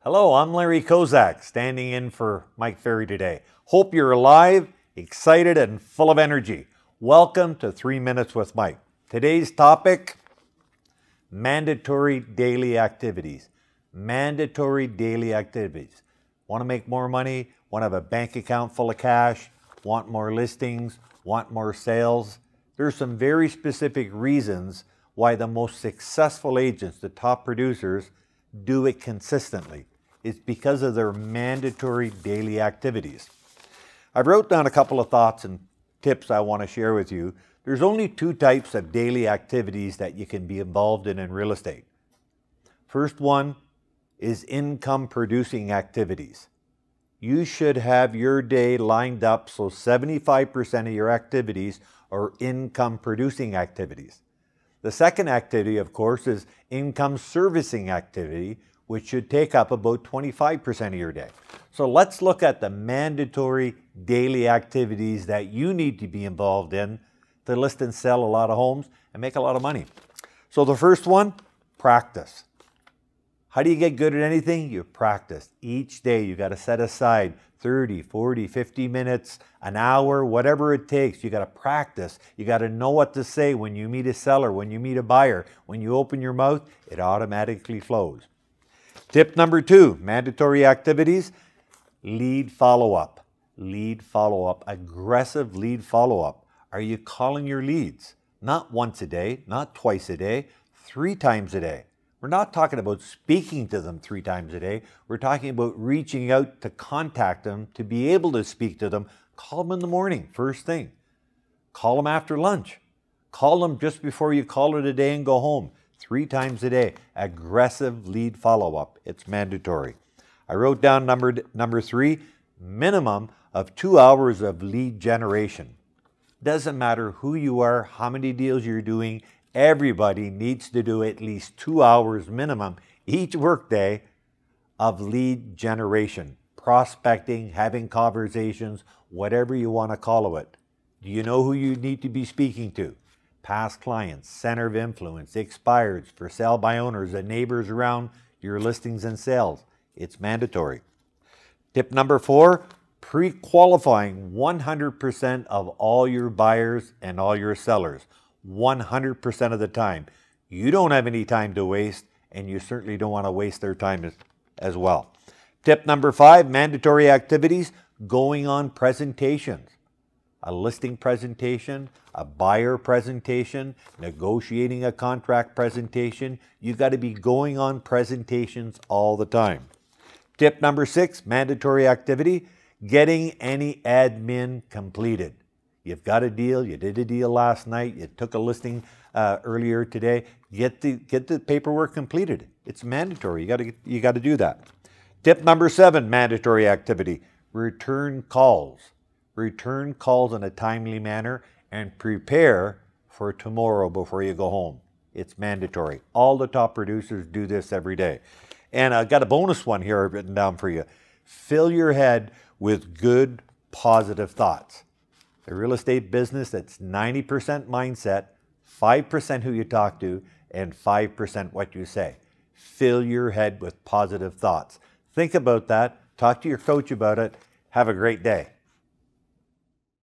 Hello, I'm Larry Kozak, standing in for Mike Ferry today. Hope you're alive, excited, and full of energy. Welcome to 3 Minutes with Mike. Today's topic, mandatory daily activities. Mandatory daily activities. Want to make more money? Want to have a bank account full of cash? Want more listings? Want more sales? There's some very specific reasons why the most successful agents, the top producers, do it consistently. It's because of their mandatory daily activities. I wrote down a couple of thoughts and tips I want to share with you. There's only two types of daily activities that you can be involved in real estate. First one is income producing activities. You should have your day lined up so 75% of your activities are income producing activities. The second activity, of course, is income servicing activity, which should take up about 25% of your day. So let's look at the mandatory daily activities that you need to be involved in to list and sell a lot of homes and make a lot of money. So the first one, practice. How do you get good at anything? You practice. Each day you got to set aside 30, 40, 50 minutes, an hour, whatever it takes. You got to practice. You got to know what to say when you meet a seller, when you meet a buyer. When you open your mouth, it automatically flows. Tip number 2, mandatory activities, lead follow-up. Lead follow-up, aggressive lead follow-up. Are you calling your leads? Not once a day, not twice a day, 3 times a day. We're not talking about speaking to them 3 times a day. We're talking about reaching out to contact them, to be able to speak to them. Call them in the morning, first thing. Call them after lunch. Call them just before you call it a day and go home. 3 times a day. Aggressive lead follow-up. It's mandatory. I wrote down number 3, minimum of 2 hours of lead generation. Doesn't matter who you are, how many deals you're doing, everybody needs to do at least 2 hours minimum each workday of lead generation, prospecting, having conversations, whatever you want to call it. Do you know who you need to be speaking to? Past clients, center of influence, expireds, for sale by owners, and neighbors around your listings and sales. It's mandatory. Tip number 4, pre-qualifying 100% of all your buyers and all your sellers. 100% of the time. You don't have any time to waste, and you certainly don't want to waste their time as well. Tip number 5, mandatory activities, going on presentations. A listing presentation, a buyer presentation, negotiating a contract presentation. You've got to be going on presentations all the time. Tip number 6, mandatory activity, getting any admin completed. You've got a deal, you did a deal last night, you took a listing earlier today, get the paperwork completed. It's mandatory, you got to do that. Tip number 7, mandatory activity, return calls. Return calls in a timely manner and prepare for tomorrow before you go home. It's mandatory. All the top producers do this every day. And I've got a bonus one here I've written down for you. Fill your head with good, positive thoughts. A real estate business that's 90% mindset, 5% who you talk to, and 5% what you say. Fill your head with positive thoughts. Think about that. Talk to your coach about it. Have a great day.